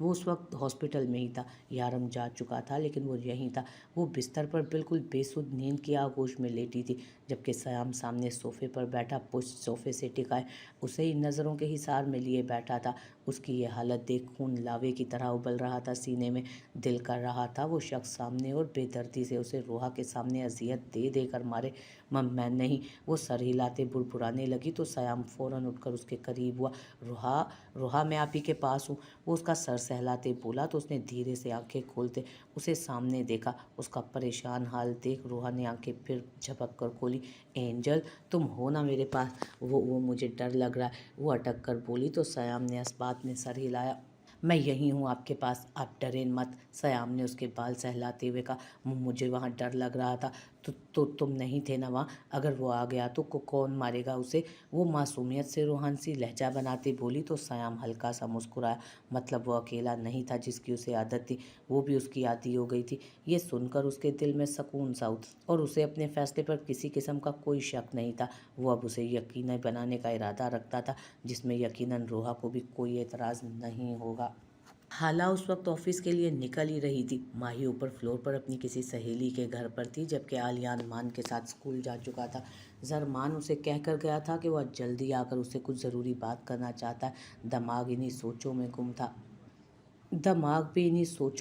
वो उस वक्त हॉस्पिटल में ही था। यारम जा चुका था लेकिन वो यहीं था। वो बिस्तर पर बिल्कुल बेसुध नींद की आगोश में लेटी थी, जबकि सयाम सामने सोफे पर बैठा पुष्ट सोफे से टिकाए उसे ही नज़रों के हिसार में लिए बैठा था। उसकी ये हालत देख खून लावे की तरह उबल रहा था सीने में। दिल कर रहा था वो शख्स सामने और बेदर्दी से उसे रोहा के सामने अजियत दे देकर मारे। मैं नहीं। वो सर हिलाते बुड़बुड़ाने लगी तो सयाम फ़ौरन उठकर उसके करीब हुआ। रोहा, रोहा, मैं आप ही के पास हूँ। वो उसका सर सहलाते बोला तो उसने धीरे से आंखें खोलते उसे सामने देखा। उसका परेशान हाल देख रोहा ने आंखें फिर झपक कर खोली। एंजल, तुम हो ना मेरे पास? वो मुझे डर लग रहा है, वो अटक कर बोली तो सयाम ने इस बात में सर हिलाया। मैं यहीं हूँ आपके पास, आप डरें मत। सयाम ने उसके बाल सहलाते हुए कहा। मुझे वहाँ डर लग रहा था तो तुम नहीं थे ना वहाँ? अगर वो आ गया तो कौन मारेगा उसे? वो मासूमियत से रूहानसी लहजा बनाती बोली तो सयाम हल्का सा मुस्कुराया। मतलब वो अकेला नहीं था जिसकी उसे आदत थी, वो भी उसकी आदी हो गई थी। ये सुनकर उसके दिल में सुकून सा उतरा और उसे अपने फैसले पर किसी किस्म का कोई शक नहीं था। वो अब उसे यकीनी बनाने का इरादा रखता था, जिसमें यकीनन रोहा को भी कोई एतराज़ नहीं होगा। हाला उस वक्त ऑफिस के लिए निकल ही रही थी। माही ऊपर फ्लोर पर अपनी किसी सहेली के घर पर थी, जबकि आलियान मान के साथ स्कूल जा चुका था। जरमान उसे कहकर गया था कि वह जल्दी आकर उससे कुछ ज़रूरी बात करना चाहता है। दिमाग भी इन्हीं सोचों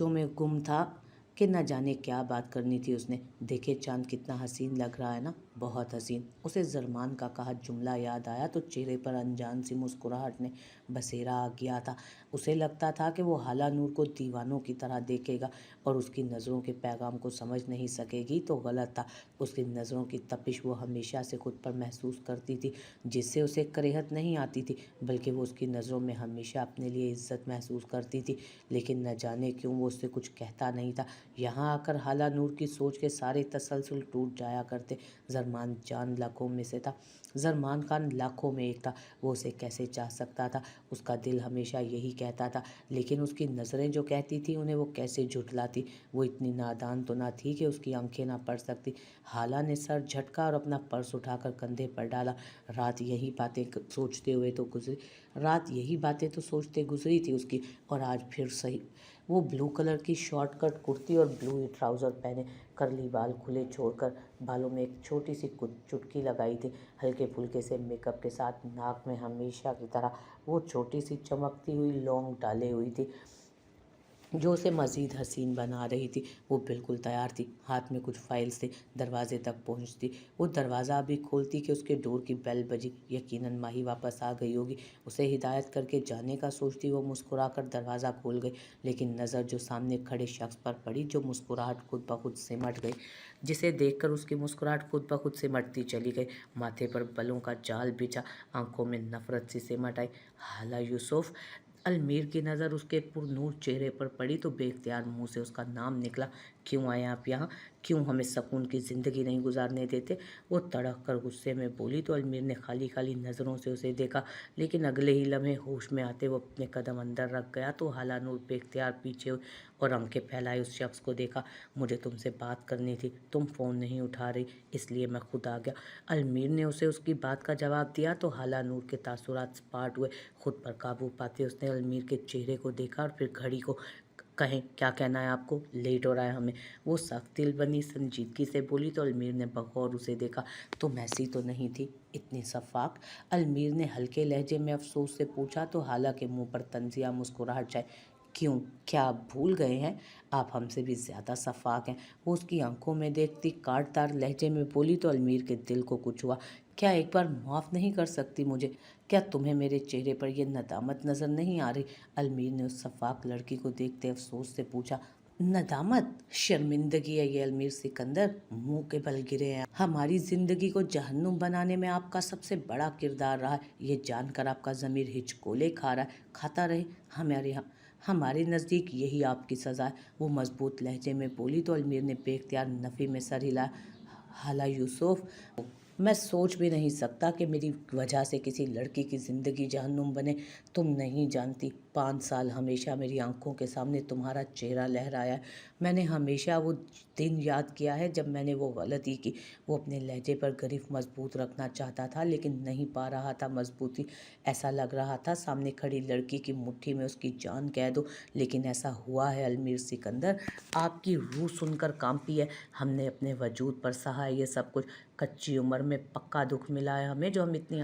में गुम था कि न जाने क्या बात करनी थी उसने। देखे चांद कितना हसीन लग रहा है ना, बहुत हसीन। उसे जरमान का कहा जुमला याद आया तो चेहरे पर अनजान सी मुस्कुराहट ने बसेरा आ गया था। उसे लगता था कि वो हाला नूर को दीवानों की तरह देखेगा और उसकी नज़रों के पैगाम को समझ नहीं सकेगी तो गलत था। उसकी नज़रों की तपिश वो हमेशा से खुद पर महसूस करती थी, जिससे उसे करेहत नहीं आती थी, बल्कि वो उसकी नज़रों में हमेशा अपने लिए इज्जत महसूस करती थी। लेकिन न जाने क्यों वो उससे कुछ कहता नहीं था। यहाँ आकर हाला नूर की सोच के सारे तसलसल टूट जाया करते। जरमान खान लाखों में एक था। वो उसे कैसे चाह सकता था? उसका दिल हमेशा यही कहता था, लेकिन उसकी नज़रें जो कहती थी उन्हें वो कैसे झुठलाती? वो इतनी नादान तो ना थी कि उसकी आंखें ना पढ़ सकती। हाला ने सर झटका और अपना पर्स उठाकर कंधे पर डाला। रात यही बातें सोचते गुजरी थी उसकी, और आज फिर सही। वो ब्लू कलर की शॉर्ट कट कुर्ती और ब्लू ही ट्राउज़र पहने, करली बाल खुले छोड़कर बालों में एक छोटी सी चुटकी लगाई थी। हल्के फुल्के से मेकअप के साथ नाक में हमेशा की तरह वो छोटी सी चमकती हुई लौंग डाले हुई थी, जो उसे मज़ीद हसीन बना रही थी। वो बिल्कुल तैयार थी, हाथ में कुछ फाइल्स थे। दरवाजे तक पहुंचती, वो दरवाज़ा अभी खोलती कि उसके डोर की बेल बजी। यकीनन माही वापस आ गई होगी। उसे हिदायत करके जाने का सोचती वो मुस्कुराकर दरवाज़ा खोल गई, लेकिन नज़र जो सामने खड़े शख्स पर पड़ी, जो मुस्कुराहट खुद ब खुद सिमट गई, जिसे देखकर उसकी मुस्कुराहट खुद ब खुद सिमटती चली गई। माथे पर बलों का जाल बिछा, आंखों में नफरत सी सिमट आई। हाला यूसुफ। अलमीर की नज़र उसके पुरनूर चेहरे पर पड़ी तो बेख्तियार मुंह से उसका नाम निकला। क्यों आए आप यहाँ? क्यों हमें सुकून की ज़िंदगी नहीं गुजारने देते? वो तड़क कर गुस्से में बोली तो अलमीर ने खाली खाली नज़रों से उसे देखा, लेकिन अगले ही लम्हे होश में आते वो अपने कदम अंदर रख गया तो हाला नूर बेख्तियार पीछे हुई और आंखें फैलाए उस शख्स को देखा। मुझे तुमसे बात करनी थी, तुम फ़ोन नहीं उठा रही, इसलिए मैं खुद आ गया। अलमीर ने उसे उसकी बात का जवाब दिया तो हाला नूर के तासुरात सपाट हुए। खुद पर काबू पाते उसने अलमीर के चेहरे को देखा और फिर घड़ी को। कहें, क्या कहना है आपको? लेट हो रहा है हमें। वो सख्त दिल बनी संजीदगी से बोली तो अलमीर ने बगौर उसे देखा। तुम ऐसी तो नहीं थी, इतनी शफाक? अलमीर ने हल्के लहजे में अफसोस से पूछा तो हाला के मुंह पर तंजिया मुस्कुराहट छाई। क्यों, क्या आप भूल गए हैं? आप हमसे भी ज़्यादा शफाक हैं। वो उसकी आंखों में देखती काटदार लहजे में बोली तो अलमीर के दिल को कुछ हुआ। क्या एक बार माफ़ नहीं कर सकती मुझे? क्या तुम्हें मेरे चेहरे पर यह नदामत नज़र नहीं आ रही? अलमीर ने उस शफाक लड़की को देखते अफसोस से पूछा। नदामत, शर्मिंदगी है ये अलमीर सिकंदर, मुंह के बल गिरे हैं। हमारी ज़िंदगी को जहन्नुम बनाने में आपका सबसे बड़ा किरदार रहा है, ये जानकर आपका ज़मीर हिचकोले खा रहा है। खाता रहे, हमारे नज़दीक यही आपकी सज़ा है। वो मजबूत लहजे में बोली तो अलमीर ने बेख्तियार नफ़ी में सर हिलाया। हाला यूसुफ, मैं सोच भी नहीं सकता कि मेरी वजह से किसी लड़की की ज़िंदगी जहन्नुम बने। तुम नहीं जानती, 5 साल हमेशा मेरी आंखों के सामने तुम्हारा चेहरा लहराया है। मैंने हमेशा वो दिन याद किया है जब मैंने वो गलती की। वो अपने लहजे पर गिरफ्त मजबूत रखना चाहता था, लेकिन नहीं पा रहा था मजबूती। ऐसा लग रहा था सामने खड़ी लड़की की मुट्ठी में उसकी जान कैद हो, लेकिन ऐसा हुआ है अलमीर सिकंदर। आपकी रूह सुनकर कांपी है। हमने अपने वजूद पर सहा है ये सब कुछ। कच्ची उम्र में पक्का दुख मिला है हमें, जो हम इतनी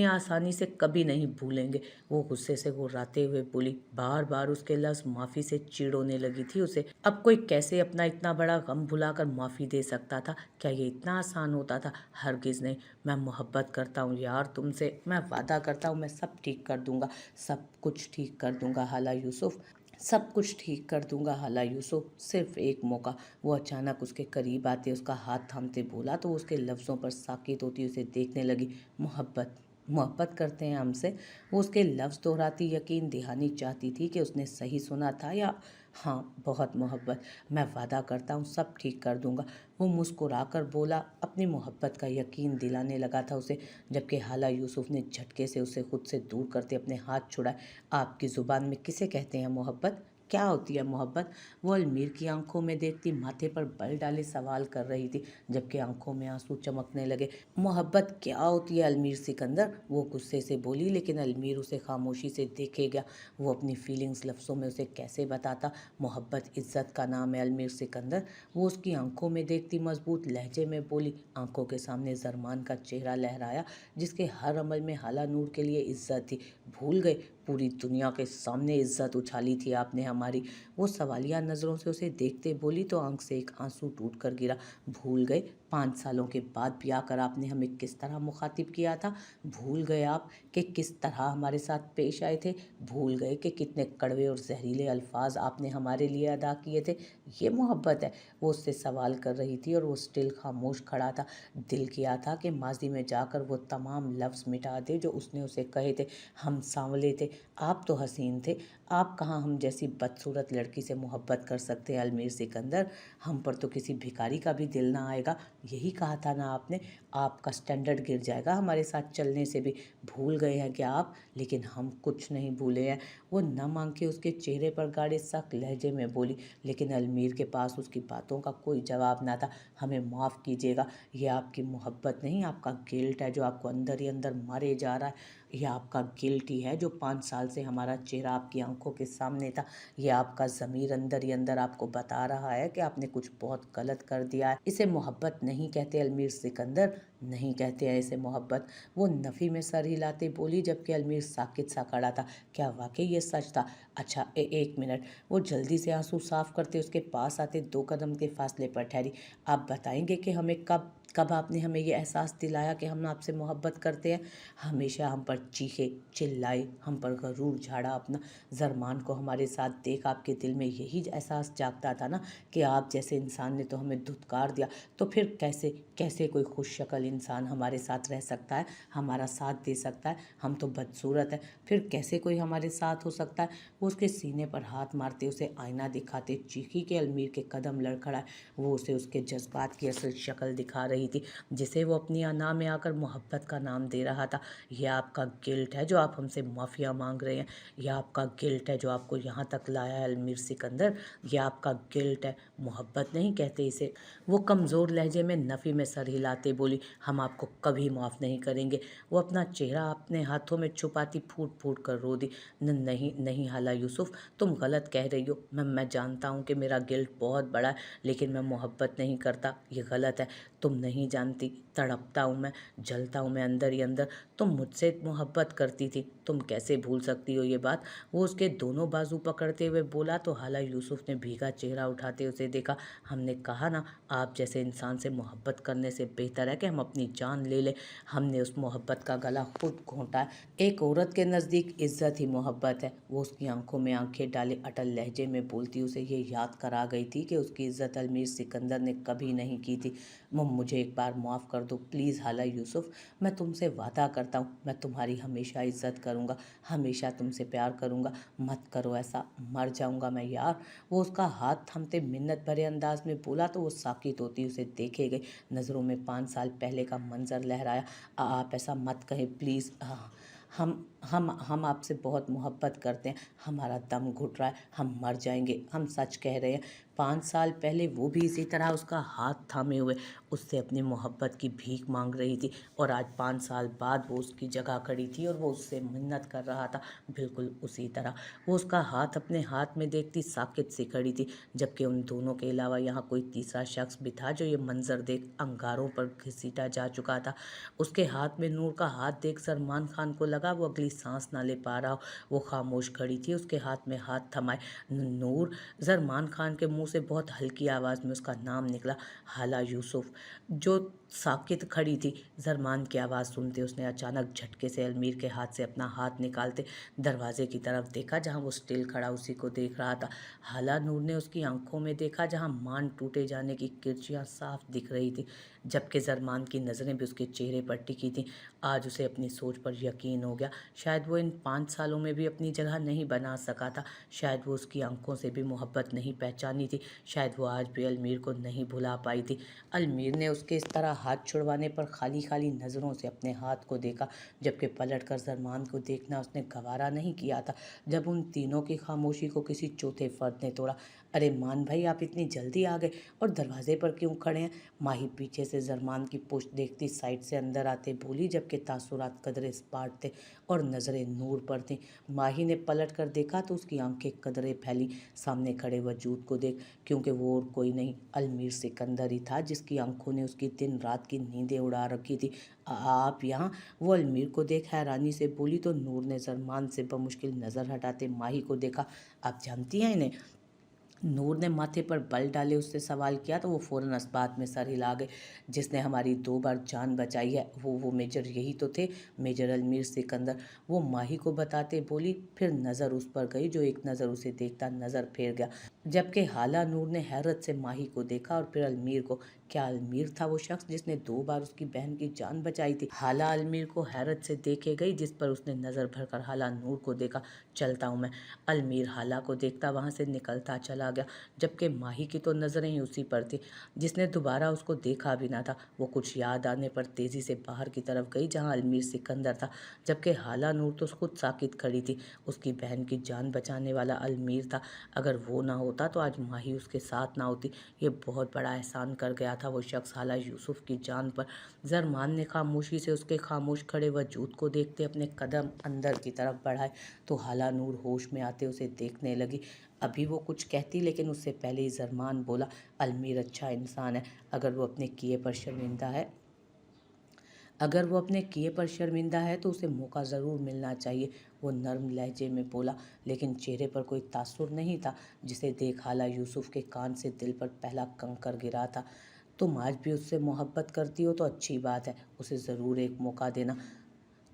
आसानी से कभी नहीं भूलेंगे। वो गुस्से से गुर्राते हुए बोली। बार बार उसके लफ्ज़ माफ़ी से चिढ़ोने लगी थी उसे। अब कोई कैसे अपना इतना बड़ा गम भुलाकर माफ़ी दे सकता था? क्या ये इतना आसान होता था? हरगिज़ नहीं। मैं मोहब्बत करता हूँ यार तुमसे। मैं वादा करता हूँ मैं सब ठीक कर दूँगा, सब कुछ ठीक कर दूँगा हाला यूसुफ, सब कुछ ठीक कर दूंगा हाला यूसुफ, सिर्फ एक मौका। वो अचानक उसके करीब आते उसका हाथ थामते बोला तो उसके लफ्ज़ों पर साकित होती उसे देखने लगी। मोहब्बत मोहब्बत करते हैं हमसे? वो उसके लफ्ज़ दोहराती यकीन दिहानी चाहती थी कि उसने सही सुना था या हाँ, बहुत मोहब्बत। मैं वादा करता हूँ सब ठीक कर दूंगा। वो मुस्कुराकर बोला, अपनी मोहब्बत का यकीन दिलाने लगा था उसे, जबकि हाला यूसुफ ने झटके से उसे खुद से दूर करते अपने हाथ छुड़ाए। आपकी ज़ुबान में किसे कहते हैं मोहब्बत? क्या होती है मोहब्बत? वो अलमीर की आंखों में देखती माथे पर बल डाले सवाल कर रही थी, जबकि आंखों में आंसू चमकने लगे। मोहब्बत क्या होती है अलमीर सिकंदर? वो गुस्से से बोली, लेकिन अलमीर उसे खामोशी से देखे गया। वो अपनी फीलिंग्स लफ्ज़ों में उसे कैसे बताता? मोहब्बत इज्जत का नाम है अलमीर सिकंदर। वो उसकी आंखों में देखती मजबूत लहजे में बोली। आंखों के सामने जरमान का चेहरा लहराया, जिसके हर अमल में हाला नूर के लिए इज्जत थी। भूल गए? पूरी दुनिया के सामने इज्जत उछाली थी आपने हमारी। वो सवालिया नज़रों से उसे देखते बोली तो आंख से एक आंसू टूट कर गिरा। भूल गए? 5 सालों के बाद भी आकर आपने हमें किस तरह मुखातिब किया था? भूल गए आप कि किस तरह हमारे साथ पेश आए थे? भूल गए कि कितने कड़वे और जहरीले अल्फाज आपने हमारे लिए अदा किए थे? ये मोहब्बत है? वो उससे सवाल कर रही थी और वो स्टिल खामोश खड़ा था। दिल किया था कि माजी में जाकर वो तमाम लफ्ज़ मिटा दे जो उसने उसे कहे थे। हम सांवले थे, आप तो हसीन थे। आप कहाँ हम जैसी बदसूरत लड़की से मोहब्बत कर सकते हैं अलमीर सिकंदर? हम पर तो किसी भिखारी का भी दिल ना आएगा। यही कहा था ना आपने? आपका स्टैंडर्ड गिर जाएगा हमारे साथ चलने से भी। भूल गए हैं क्या आप? लेकिन हम कुछ नहीं भूले हैं। वो नम आंखें उसके चेहरे पर गाड़े सख्त लहजे में बोली, लेकिन अलमीर के पास उसकी बातों का कोई जवाब ना था। हमें माफ़ कीजिएगा, ये आपकी मोहब्बत नहीं, आपका गिल्ट है जो आपको अंदर ही अंदर मारे जा रहा है। यह आपका गिल्ट ही है जो 5 साल से हमारा चेहरा आपकी आंखों के सामने था। यह आपका ज़मीर अंदर ही अंदर आपको बता रहा है कि आपने कुछ बहुत गलत कर दिया है। इसे मोहब्बत नहीं कहते अलमीर सिकंदर, नहीं कहते हैं इसे मोहब्बत। वो नफ़ी में सर हिलाते बोली, जबकि अलमीर साकित सा खड़ा था। क्या वाकई ये सच था? अच्छा, एक मिनट। वो जल्दी से आंसू साफ करते उसके पास आते 2 कदम के फासले पर ठहरी। आप बताएंगे कि हमें कब कब आपने हमें ये एहसास दिलाया कि हम आपसे मोहब्बत करते हैं? हमेशा हम पर चीखे, चिल्लाए, हम पर गरूर झाड़ा अपना। ज़रमान को हमारे साथ देख आपके दिल में यही एहसास जागता था ना कि आप जैसे इंसान ने तो हमें धुतकार दिया। तो फिर कैसे कैसे कोई खुश शक्ल इंसान हमारे साथ रह सकता है, हमारा साथ दे सकता है? हम तो बदसूरत है, फिर कैसे कोई हमारे साथ हो सकता है? वो उसके सीने पर हाथ मारते उसे आईना दिखाते चीखी के अलमीर के कदम लड़खड़ाए। वो उसे उसके जज्बात की असल शक्ल दिखा रही थी, जिसे वो अपनी अना में आकर मोहब्बत का नाम दे रहा था। यह आपका गिल्ट है जो आप हमसे माफ़िया मांग रहे हैं। यह आपका गिल्ट है जो आपको यहाँ तक लाया है अलमीर सिकंदर। यह आपका गिल्ट है, मोहब्बत नहीं कहते इसे। वो कमज़ोर लहजे में नफ़ी में सर हिलाते बोली, हम आपको कभी माफ़ नहीं करेंगे। वो अपना चेहरा अपने हाथों में छुपाती फूट फूट कर रो दी। नहीं नहीं हाला यूसुफ, तुम गलत कह रही हो। मैं जानता हूँ कि मेरा गिल्ट बहुत बड़ा है, लेकिन मैं मोहब्बत नहीं करता, ये गलत है। तुम नहीं जानती, तड़पता हूँ मैं, जलता हूँ मैं अंदर ही अंदर। तुम मुझसे मोहब्बत करती थी, तुम कैसे भूल सकती हो ये बात? वो उसके दोनों बाजू पकड़ते हुए बोला तो हाला यूसुफ ने भीगा चेहरा उठाते उसे देखा। हमने कहा ना, आप जैसे इंसान से मोहब्बत करने से बेहतर है कि हम अपनी जान ले लें। हमने उस मोहब्बत का गला खुद घोंटा है। एक औरत के नज़दीक इज्जत ही मोहब्बत है। वो उसकी आंखों में आंखें डाले अटल लहजे में बोलती उसे ये याद करा गई थी कि उसकी इज्जत अलमीर सिकंदर ने कभी नहीं की थी। मुझे एक बार माफ़ कर दो प्लीज़ हाला यूसुफ, मैं तुमसे वादा करता हूँ मैं तुम्हारी हमेशा इज़्ज़त करूँगा, हमेशा तुमसे प्यार करूँगा, मत करो ऐसा, मर जाऊँगा मैं यार। वो उसका हाथ थामते मिन्नत भरे अंदाज में बोला तो वो साकित होती उसे देखे गई, नज़रों में 5 साल पहले का मंजर लहराया। आप ऐसा मत कहें प्लीज़, हम आपसे बहुत मोहब्बत करते हैं, हमारा दम घुट रहा है, हम मर जाएंगे, हम सच कह रहे हैं। 5 साल पहले वो भी इसी तरह उसका हाथ थामे हुए उससे अपनी मोहब्बत की भीख मांग रही थी, और आज 5 साल बाद वो उसकी जगह खड़ी थी और वो उससे मिन्नत कर रहा था, बिल्कुल उसी तरह। वो उसका हाथ अपने हाथ में देखती साकित सी खड़ी थी, जबकि उन दोनों के अलावा यहाँ कोई तीसरा शख्स भी था जो ये मंजर देख अंगारों पर घसीटा जा चुका था। उसके हाथ में नूर का हाथ देख सलमान खान को लगा वो अगली सांस ना ले पा रहा हो। वो खामोश खड़ी थी, उसके हाथ में हाथ थमाए। नूर। सलमान खान के मुंह से बहुत हल्की आवाज़ में उसका नाम निकला, हाला यूसुफ। जो साकित खड़ी थी, सलमान की आवाज़ सुनते उसने अचानक झटके से अलमीर के हाथ से अपना हाथ निकालते दरवाजे की तरफ देखा, जहाँ वो स्टिल खड़ा उसी को देख रहा था। हाला नूर ने उसकी आंखों में देखा, जहाँ मान टूटे जाने की किरचियाँ साफ दिख रही थी, जबकि सलमान की नज़रें भी उसके चेहरे पर टिकी थीं। आज उसे अपनी सोच पर यकीन हो गया, शायद वो इन 5 सालों में भी अपनी जगह नहीं बना सका था, शायद वो उसकी आंखों से भी मोहब्बत नहीं पहचानी थी, शायद वो आज भी अलमीर को नहीं भुला पाई थी। अलमीर ने उसके इस तरह हाथ छुड़वाने पर खाली खाली नज़रों से अपने हाथ को देखा, जबकि पलट कर सलमान को देखना उसने गवारा नहीं किया था। जब उन तीनों की खामोशी को किसी चौथे फर्द ने तोड़ा, अरे मान भाई, आप इतनी जल्दी आ गए और दरवाजे पर क्यों खड़े हैं? माही पीछे से सलमान की पुश्त देखती साइड से अंदर आते बोली, जबकि तासुरात कदरे स्पाट थे और नज़रें नूर पर थीं। माही ने पलट कर देखा तो उसकी आंखें कदरे फैली सामने खड़े वजूद को देख, क्योंकि वो और कोई नहीं, अलमीर सिकंदर ही था, जिसकी आंखों ने उसकी दिन रात की नींदें उड़ा रखी थी। आप यहाँ? वो अलमीर को देख हैरानी से बोली तो नूर ने सलमान से बमुश्किल नज़र हटाते माही को देखा। आप जानती हैं इन्हें? नूर ने माथे पर बल डाले उससे सवाल किया तो वो फ़ौरन इस्बात में सर हिला गए। जिसने हमारी 2 बार जान बचाई है वो मेजर यही तो थे, मेजर अलमीर सिकंदर। वो माही को बताते बोली, फिर नज़र उस पर गई जो एक नज़र उसे देखता नज़र फेर गया, जबकि हाला नूर ने हैरत से माही को देखा और फिर अलमीर को। क्या अलमीर था वो शख्स जिसने 2 बार उसकी बहन की जान बचाई थी? हाला अलमीर को हैरत से देखे गई, जिस पर उसने नज़र भरकर हाला नूर को देखा। चलता हूँ मैं। अलमीर हाला को देखता वहाँ से निकलता चला गया, जबकि माही की तो नज़रें ही उसी पर थी, जिसने दोबारा उसको देखा भी ना था। वो कुछ याद आने पर तेज़ी से बाहर की तरफ गई, जहाँ अलमीर सिकंदर था, जबकि हाला नूर तो खुद साकित खड़ी थी। उसकी बहन की जान बचाने वाला अलमीर था। अगर वो ना होता तो आज माही उसके साथ ना होती। ये बहुत बड़ा एहसान कर गया था वो शख्स हाला यूसुफ की जान पर। जरमान ने खामोशी से उसके खामोश खड़े वजूद को देखते अपने कदम अंदर की तरफ बढ़ाए तो हाला नूर होश में आते उसे देखने लगी। अभी वो कुछ कहती, लेकिन उससे पहले ही जरमान बोला, अलमीर अच्छा इंसान है, अगर वो अपने किए पर शर्मिंदा है तो उसे मौका ज़रूर मिलना चाहिए। वो नर्म लहजे में बोला, लेकिन चेहरे पर कोई तासुर नहीं था। जिसे देख हाला यूसुफ के कान से दिल पर पहला कंकर गिरा था। तुम आज भी उससे मोहब्बत करती हो तो अच्छी बात है, उसे ज़रूर एक मौका देना।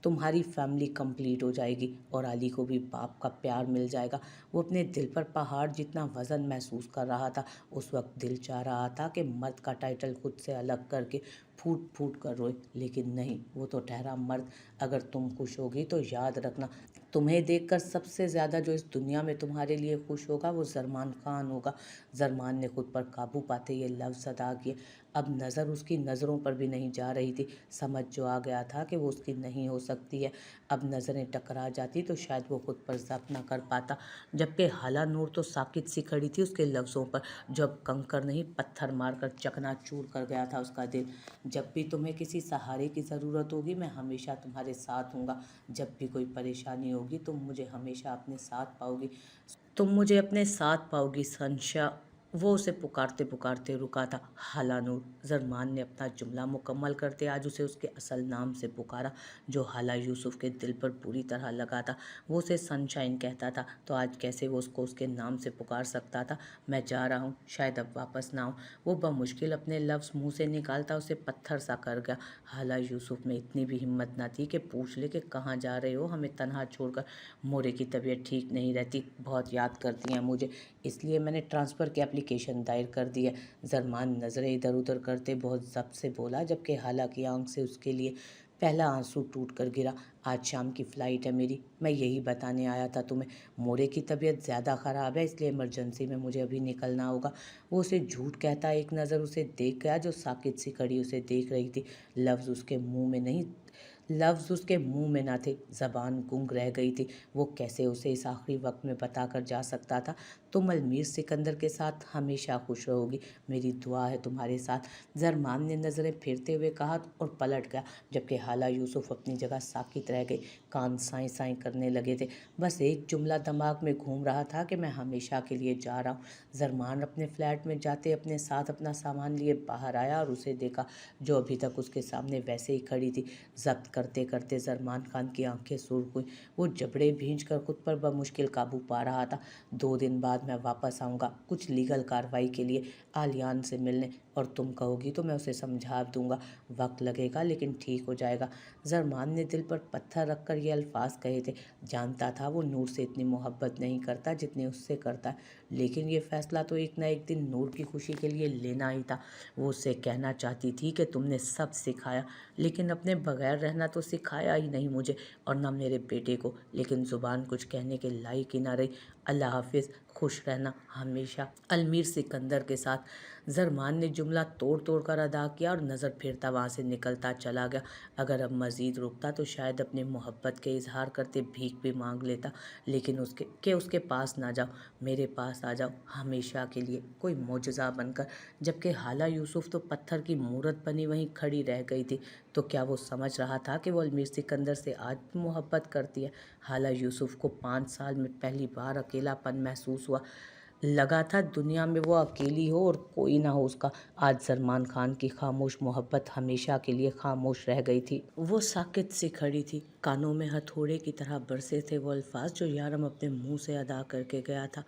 तुम्हारी फैमिली कंप्लीट हो जाएगी और अली को भी बाप का प्यार मिल जाएगा। वो अपने दिल पर पहाड़ जितना वज़न महसूस कर रहा था। उस वक्त दिल चाह रहा था कि मर्द का टाइटल खुद से अलग करके फूट फूट कर रोए, लेकिन नहीं, वो तो ठहरा मर्द। अगर तुम खुश होगी तो याद रखना, तुम्हें देखकर सबसे ज़्यादा जो इस दुनिया में तुम्हारे लिए खुश होगा वो सलमान खान होगा। सलमान ने खुद पर काबू पाते ये लफ्ज़ अदा किए। अब नज़र उसकी नज़रों पर भी नहीं जा रही थी। समझ जो आ गया था कि वो उसकी नहीं हो सकती है। अब नज़रें टकरा जाती तो शायद वो खुद पर ज़ब्त न कर पाता। जबकि हाला नूर तो साकित सी खड़ी थी उसके लफ्ज़ों पर, जो अब कंकर नहीं पत्थर मारकर चकनाचूर कर गया था उसका दिल। जब भी तुम्हें किसी सहारे की ज़रूरत होगी मैं हमेशा तुम्हारे साथ हूँगा। जब भी कोई परेशानी होगी तुम मुझे हमेशा अपने साथ पाओगी। संशा। वो उसे पुकारते पुकारते रुका था। हाला नूर। जरमान ने अपना जुमला मुकम्मल करते आज उसे उसके असल नाम से पुकारा, जो हाला यूसुफ के दिल पर पूरी तरह लगा था। वो उसे सनशाइन कहता था, तो आज कैसे वो उसको उसके नाम से पुकार सकता था? मैं जा रहा हूँ, शायद अब वापस ना आऊँ। वो बमुश्किल अपने लफ्ज़ मुंह से निकालता उसे पत्थर सा कर गया। हाला यूसुफ में इतनी भी हिम्मत न थी कि पूछ ले कि कहाँ जा रहे हो हमें तनहा छोड़कर। मोरे की तबीयत ठीक नहीं रहती, बहुत याद करती हैं मुझे, इसलिए मैंने ट्रांसफ़र की एप्लीकेशन एप्लीकेशन दायर कर दी है। जरमान नज़रें इधर उधर करते बहुत ज़ब्त से बोला, जबकि हाला की आंख से उसके लिए पहला आंसू टूट कर गिरा। आज शाम की फ़्लाइट है मेरी, मैं यही बताने आया था तुम्हें। मोरे की तबीयत ज़्यादा ख़राब है, इसलिए इमरजेंसी में मुझे अभी निकलना होगा। वो उसे झूठ कहता एक नज़र उसे देख गया, जो साकित सी खड़ी उसे देख रही थी। लफ्ज़ उसके मुंह में ना थे, ज़बान गूंग रह गई थी। वो कैसे उसे इस आखिरी वक्त में बता कर जा सकता था, तुम अलमीर सिकंदर के साथ हमेशा खुश रहोगी, मेरी दुआ है तुम्हारे साथ। जरमान ने नज़रें फेरते हुए कहा और पलट गया, जबकि हाला यूसुफ अपनी जगह साकित रह गई। कान साई साई करने लगे थे। बस एक जुमला दिमाग में घूम रहा था कि मैं हमेशा के लिए जा रहा हूँ। जरमान अपने फ्लैट में जाते अपने साथ अपना सामान लिए बाहर आया और उसे देखा, जो अभी तक उसके सामने वैसे ही खड़ी थी। जब्त करते करते जरमान खान की आंखें सुर्ख हुई। वो जबड़े भींच कर खुद पर बमुश्किल काबू पा रहा था। 2 दिन बाद मैं वापस आऊँगा, कुछ लीगल कार्रवाई के लिए, आलियान से मिलने, और तुम कहोगी तो मैं उसे समझा दूंगा। वक्त लगेगा लेकिन ठीक हो जाएगा। जरमान ने दिल पर पत्थर रखकर ये अल्फाज कहे थे। जानता था वो नूर से इतनी मोहब्बत नहीं करता जितनी उससे करता है, लेकिन ये फैसला तो एक न एक दिन नूर की खुशी के लिए लेना ही था। वो उससे कहना चाहती थी कि तुमने सब सिखाया, लेकिन अपने बगैर रहना तो सिखाया ही नहीं मुझे, और न मेरे बेटे को। लेकिन ज़ुबान कुछ कहने के लायक ही ना रही। अल्लाह हाफिज़, खुश रहना हमेशा, अल्मीर सिकंदर के साथ। जरमान ने जुमला तोड़ तोड़ कर अदा किया और नज़र फेरता वहाँ से निकलता चला गया। अगर अब मज़ीद रुकता तो शायद अपनी मोहब्बत के इजहार करते भीख भी मांग लेता, लेकिन उसके पास ना जाओ, मेरे पास आ जाओ हमेशा के लिए, कोई मोजज़ा बनकर। जबकि हाला यूसुफ तो पत्थर की मूरत बनी वहीं खड़ी रह गई थी। तो क्या वो समझ रहा था कि वो अल्मीर सिकंदर से आज भी मोहब्बत करती है? हाला यूसुफ को 5 साल में पहली बार अकेलापन महसूस हुआ। लगा था दुनिया में वो अकेली हो और कोई ना हो उसका। आज सलमान खान की खामोश मोहब्बत हमेशा के लिए खामोश रह गई थी। वो साकित सी खड़ी थी, कानों में हथौड़े की तरह बरसे थे वो अल्फाज जो यारम अपने मुंह से अदा करके गया था।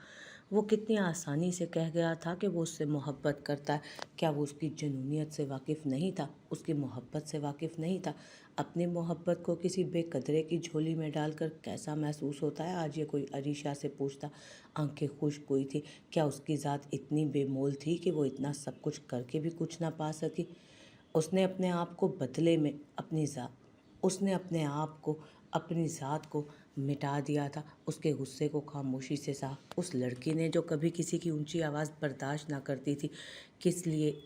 वो कितनी आसानी से कह गया था कि वो उससे मोहब्बत करता है। क्या वो उसकी जुनूनियत से वाकिफ़ नहीं था, उसकी मोहब्बत से वाकिफ़ नहीं था? अपनी मोहब्बत को किसी बेकदरे की झोली में डालकर कैसा महसूस होता है, आज ये कोई अरीशा से पूछता। आंखें खुश्क हुई थी। क्या उसकी ज़ात इतनी बेमोल थी कि वो इतना सब कुछ करके भी कुछ ना पा सकी? उसने अपने आप को बदले में उसने अपने आप को अपनी ज़ात को मिटा दिया था। उसके गुस्से को खामोशी से सहा। उस लड़की ने जो कभी किसी की ऊंची आवाज़ बर्दाश्त ना करती थी, किस लिए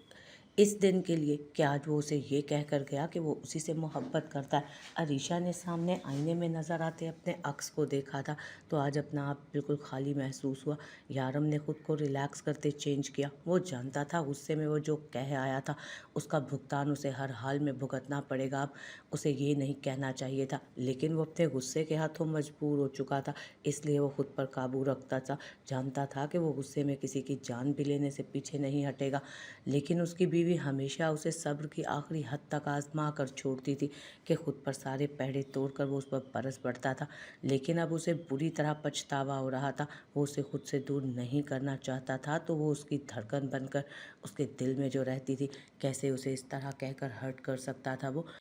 इस दिन के लिए क्या आज वो उसे ये कह कर गया कि वो उसी से मोहब्बत करता है? अरीशा ने सामने आईने में नज़र आते अपने अक्स को देखा था तो आज अपना आप बिल्कुल खाली महसूस हुआ। यारम ने खुद को रिलैक्स करते चेंज किया। वो जानता था गुस्से में वो जो कह आया था उसका भुगतान उसे हर हाल में भुगतना पड़ेगा। अब उसे ये नहीं कहना चाहिए था, लेकिन वो अपने गुस्से के हाथों मजबूर हो चुका था, इसलिए वो खुद पर काबू रखता था। जानता था कि वो गुस्से में किसी की जान भी लेने से पीछे नहीं हटेगा, लेकिन उसकी बीवी हमेशा उसे सब्र की आखिरी हद तक आजमा कर छोड़ती थी कि खुद पर सारे पहरे तोड़कर वो उस पर बरस पड़ता था। लेकिन अब उसे बुरी तरह पछतावा हो रहा था। वो उसे खुद से दूर नहीं करना चाहता था, तो वो उसकी धड़कन बनकर उसके दिल में जो रहती थी, कैसे उसे इस तरह कहकर हर्ट कर सकता था वो।